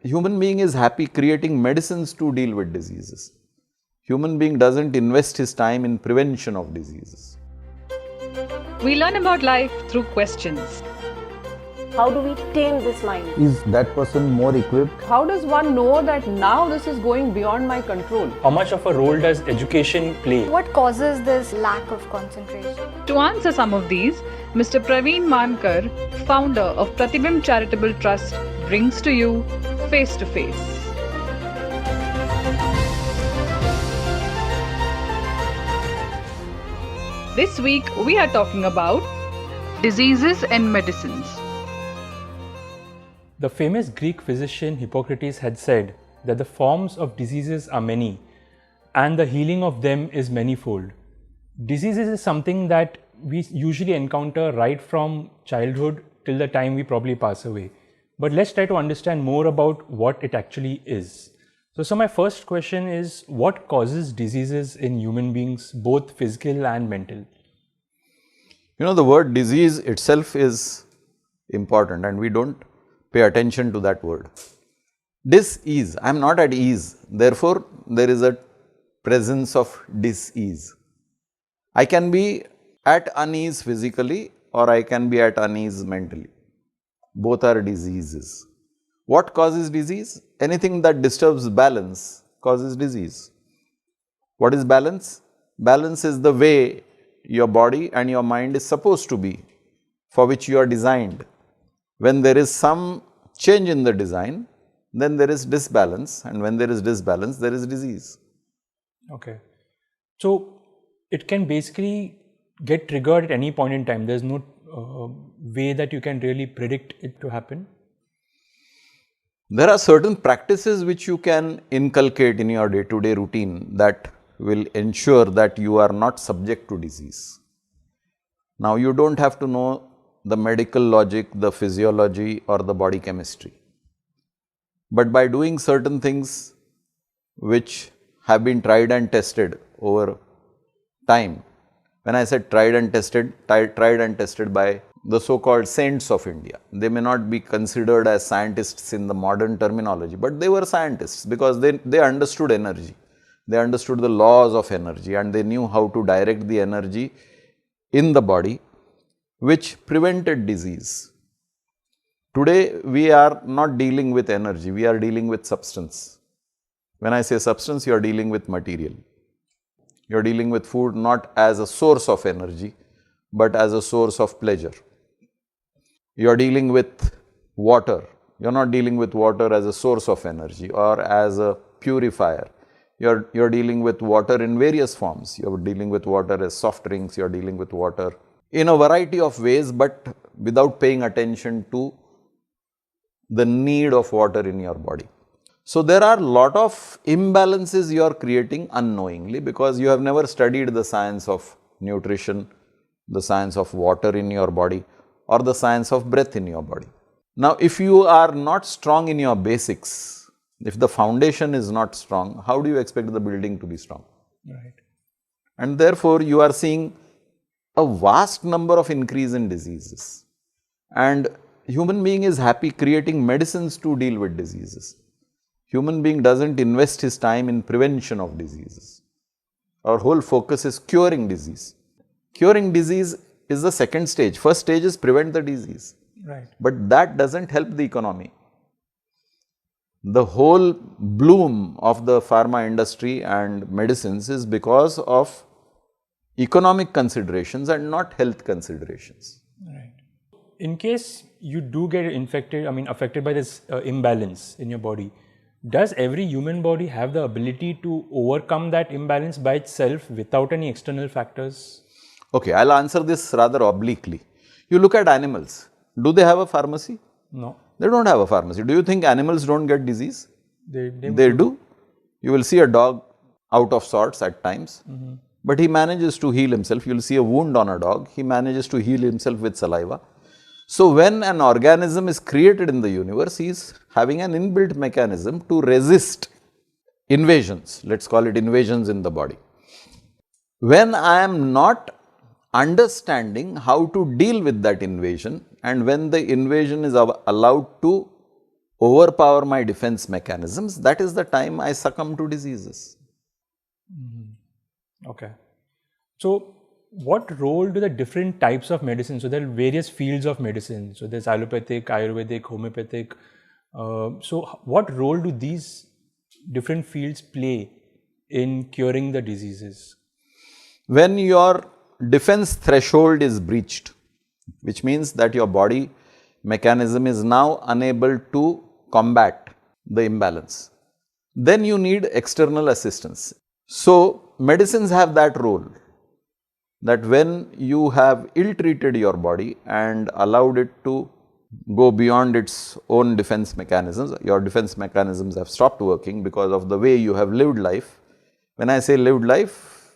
human being is happy creating medicines to deal with diseases. Human being doesn't invest his time in prevention of diseases. We learn about life through questions. How do we tame this mind? Is that person more equipped? How does one know that now this is going beyond my control? How much of a role does education play? What causes this lack of concentration? To answer some of these, Mr. Praveen Mankar, founder of Pratibimb Charitable Trust, brings to you Face to Face. This week we are talking about diseases and medicines. The famous Greek physician Hippocrates had said that the forms of diseases are many and the healing of them is manifold. Diseases is something that we usually encounter right from childhood till the time we probably pass away. But let's try to understand more about what it actually is. So my first question is, what causes diseases in human beings, both physical and mental? You know, the word disease itself is important and we don't pay attention to that word. Dis-ease, I am not at ease, therefore there is a presence of dis-ease. I can be at unease physically or I can be at unease mentally. Both are diseases. What causes disease? Anything that disturbs balance causes disease. What is balance? Balance is the way your body and your mind is supposed to be, for which you are designed. When there is some change in the design, then there is disbalance, and when there is disbalance, there is disease. Okay. So it can basically get triggered at any point in time. There's no way that you can really predict it to happen. There are certain practices which you can inculcate in your day-to-day routine that will ensure that you are not subject to disease. Now, you don't have to know the medical logic, the physiology or the body chemistry. But by doing certain things which have been tried and tested over time, when I said tried and tested by the so-called saints of India. They may not be considered as scientists in the modern terminology, but they were scientists because they understood energy. They understood the laws of energy and they knew how to direct the energy in the body, which prevented disease. Today, we are not dealing with energy, we are dealing with substance. When I say substance, you are dealing with material. You are dealing with food not as a source of energy, but as a source of pleasure. You are dealing with water. You are not dealing with water as a source of energy or as a purifier. You are dealing with water in various forms. You are dealing with water as soft drinks, you are dealing with water in a variety of ways, but without paying attention to the need of water in your body. So there are a lot of imbalances you are creating unknowingly because you have never studied the science of nutrition, the science of water in your body or the science of breath in your body. Now, if you are not strong in your basics, if the foundation is not strong, how do you expect the building to be strong? Right. And therefore, you are seeing a vast number of increase in diseases. And human being is happy creating medicines to deal with diseases. Human being doesn't invest his time in prevention of diseases. Our whole focus is curing disease. Curing disease is the second stage. First stage is prevent the disease. Right. But that doesn't help the economy. The whole bloom of the pharma industry and medicines is because of economic considerations and not health considerations. Right. In case you do get affected by this imbalance in your body, does every human body have the ability to overcome that imbalance by itself without any external factors? Okay, I'll answer this rather obliquely. You look at animals. Do they have a pharmacy? No. They don't have a pharmacy. Do you think animals don't get disease? They do. You will see a dog out of sorts at times, but he manages to heal himself. You will see a wound on a dog. He manages to heal himself with saliva. So when an organism is created in the universe, he is having an inbuilt mechanism to resist invasions. Let's call it invasions in the body. When I am not understanding how to deal with that invasion and when the invasion is allowed to overpower my defense mechanisms, that is the time I succumb to diseases. Okay. So, what role do the different types of medicine, so there are various fields of medicine, so there's allopathic, Ayurvedic, homeopathic, so what role do these different fields play in curing the diseases? When your defense threshold is breached, which means that your body mechanism is now unable to combat the imbalance, then you need external assistance. So, medicines have that role, that when you have ill-treated your body and allowed it to go beyond its own defense mechanisms, your defense mechanisms have stopped working because of the way you have lived life. When I say lived life,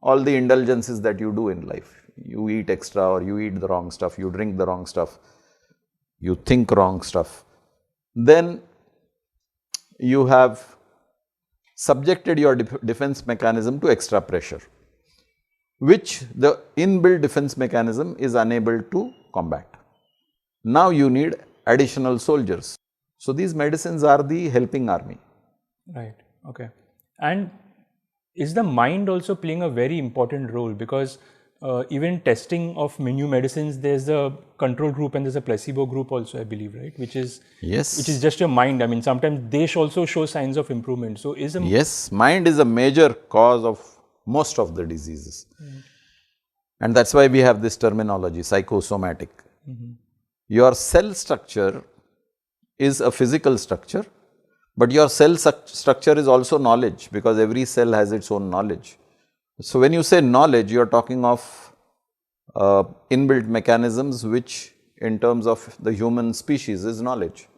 all the indulgences that you do in life, you eat extra or you eat the wrong stuff, you drink the wrong stuff, you think wrong stuff, then you have subjected your defense mechanism to extra pressure, which the inbuilt defense mechanism is unable to combat. Now you need additional soldiers. So these medicines are the helping army. Right, okay. And is the mind also playing a very important role? Because even testing of new medicines, there's a control group and there's a placebo group also, I believe, right? Which is just your mind. I mean, sometimes they also show signs of improvement. So is yes, mind is a major cause of most of the diseases. And that's why we have this terminology, psychosomatic. Your cell structure is a physical structure, but your cell structure is also knowledge, because every cell has its own knowledge. So when you say knowledge, you are talking of inbuilt mechanisms, which in terms of the human species is knowledge.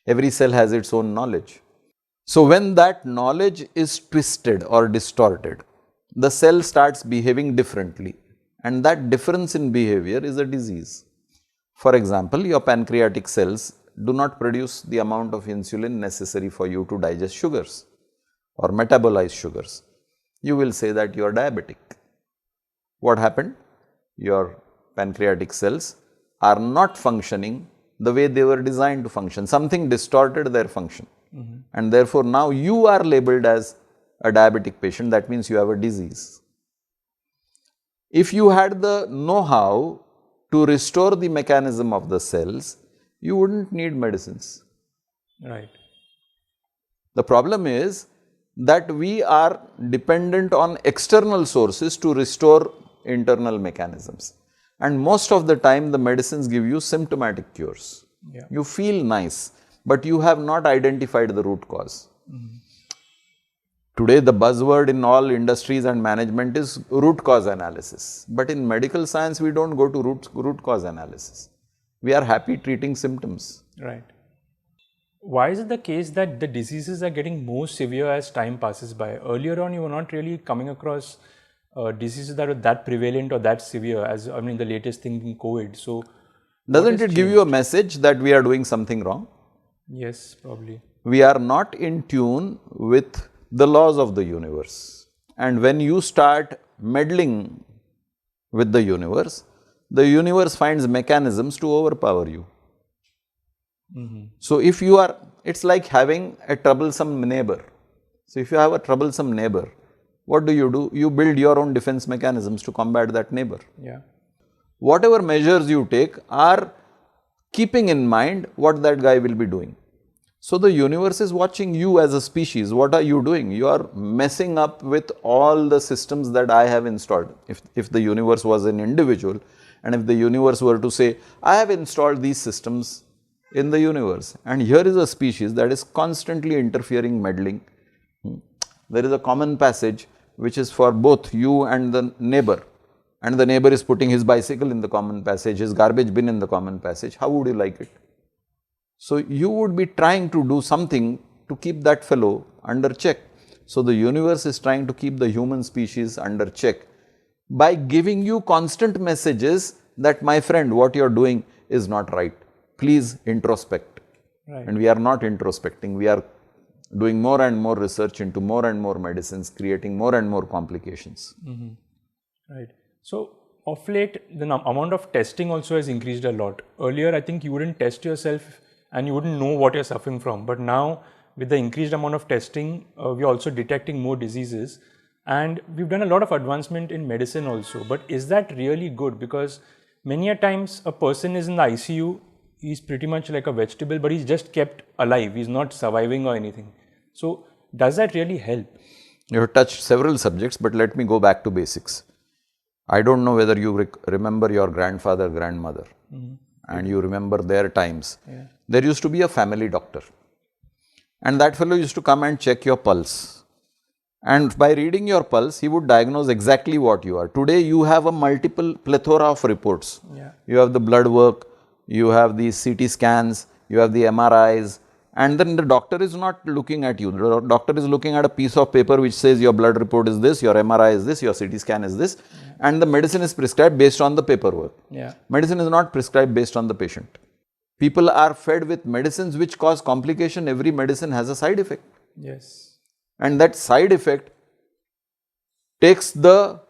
Every cell has its own knowledge. So when that knowledge is twisted or distorted, the cell starts behaving differently, and that difference in behavior is a disease. For example, your pancreatic cells do not produce the amount of insulin necessary for you to digest sugars or metabolize sugars. You will say that you are diabetic. What happened? Your pancreatic cells are not functioning the way they were designed to function. Something distorted their function. And therefore, now you are labeled as a diabetic patient. That means you have a disease. If you had the know-how to restore the mechanism of the cells, you wouldn't need medicines. right? The problem is that we are dependent on external sources to restore internal mechanisms. And most of the time, the medicines give you symptomatic cures. Yeah. You feel nice, but you have not identified the root cause. Today, the buzzword in all industries and management is root cause analysis. But in medical science, we don't go to root cause analysis. We are happy treating symptoms. Right. Why is it the case that the diseases are getting more severe as time passes by? Earlier on, you were not really coming across diseases that are that prevalent or that severe, as I mean the latest thing in COVID. So, doesn't it give you a message that we are doing something wrong? Yes, probably. We are not in tune with the laws of the universe. And when you start meddling with the universe finds mechanisms to overpower you. So if you are, it's like having a troublesome neighbor. So if you have a troublesome neighbor, what do? You build your own defense mechanisms to combat that neighbor. Yeah. Whatever measures you take are keeping in mind what that guy will be doing. So the universe is watching you as a species. What are you doing? You are messing up with all the systems that I have installed. If the universe was an individual, and if the universe were to say, I have installed these systems in the universe, and here is a species that is constantly interfering, meddling. There is a common passage which is for both you and the neighbor, and the neighbor is putting his bicycle in the common passage, his garbage bin in the common passage. How would you like it? So you would be trying to do something to keep that fellow under check. So the universe is trying to keep the human species under check by giving you constant messages that, my friend, what you are doing is not right. Please introspect. Right. And we are not introspecting. We are doing more and more research into more and more medicines, creating more and more complications. Right. So of late, the amount of testing also has increased a lot. Earlier, I think you wouldn't test yourself and you wouldn't know what you're suffering from. But now, with the increased amount of testing, we're also detecting more diseases, and we've done a lot of advancement in medicine also. But is that really good? Because many a times a person is in the ICU, he's pretty much like a vegetable, but he's just kept alive. He's not surviving or anything. So does that really help? You have touched several subjects, but let me go back to basics. I don't know whether you remember your grandfather, grandmother, and you remember their times. Yeah. There used to be a family doctor, and that fellow used to come and check your pulse. And by reading your pulse, he would diagnose exactly what you are. Today, you have a multiple plethora of reports. Yeah. You have the blood work, you have the CT scans, you have the MRIs, and then the doctor is not looking at you. The doctor is looking at a piece of paper which says your blood report is this, your MRI is this, your CT scan is this, and the medicine is prescribed based on the paperwork. Yeah. Medicine is not prescribed based on the patient. People are fed with medicines which cause complication. Every medicine has a side effect. Yes. And that side effect takes the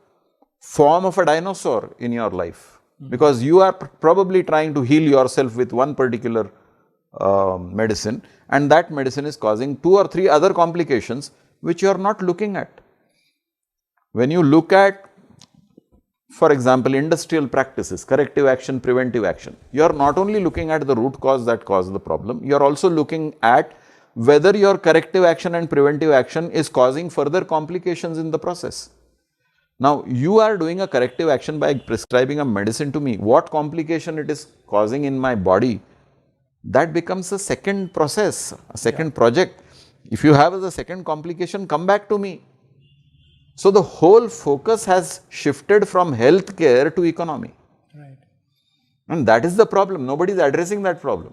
form of a dinosaur in your life, because you are probably trying to heal yourself with one particular medicine, and that medicine is causing 2 or 3 other complications which you are not looking at. When you look at, for example, industrial practices, corrective action, preventive action, you are not only looking at the root cause that caused the problem, you are also looking at whether your corrective action and preventive action is causing further complications in the process. Now, you are doing a corrective action by prescribing a medicine to me. What complication it is causing in my body, that becomes a second process, a second project. If you have a second complication, come back to me. So, the whole focus has shifted from healthcare to economy. Right. And that is the problem. Nobody is addressing that problem.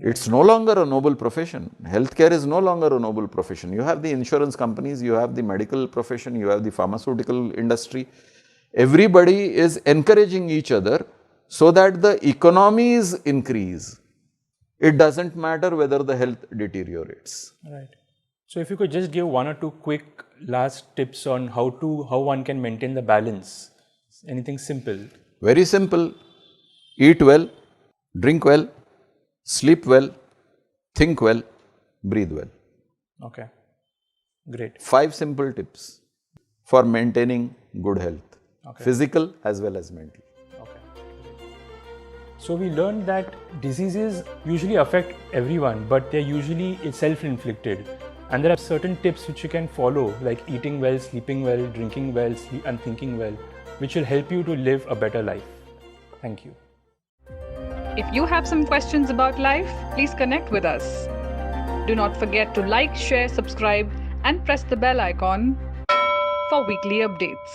It's no longer a noble profession. Healthcare is no longer a noble profession. You have the insurance companies, you have the medical profession, you have the pharmaceutical industry. Everybody is encouraging each other so that the economies increase. It doesn't matter whether the health deteriorates. Right. So if you could just give 1 or 2 quick last tips on how one can maintain the balance. Anything simple. Very simple. Eat well, drink well, sleep well, think well, breathe well. Okay. Great. 5 simple tips for maintaining good health. Okay. Physical as well as mental. Okay. So we learned that diseases usually affect everyone, but they're usually self-inflicted. And there are certain tips which you can follow, like eating well, sleeping well, drinking well, and thinking well, which will help you to live a better life. Thank you. If you have some questions about life, please connect with us. Do not forget to like, share, subscribe, and press the bell icon for weekly updates.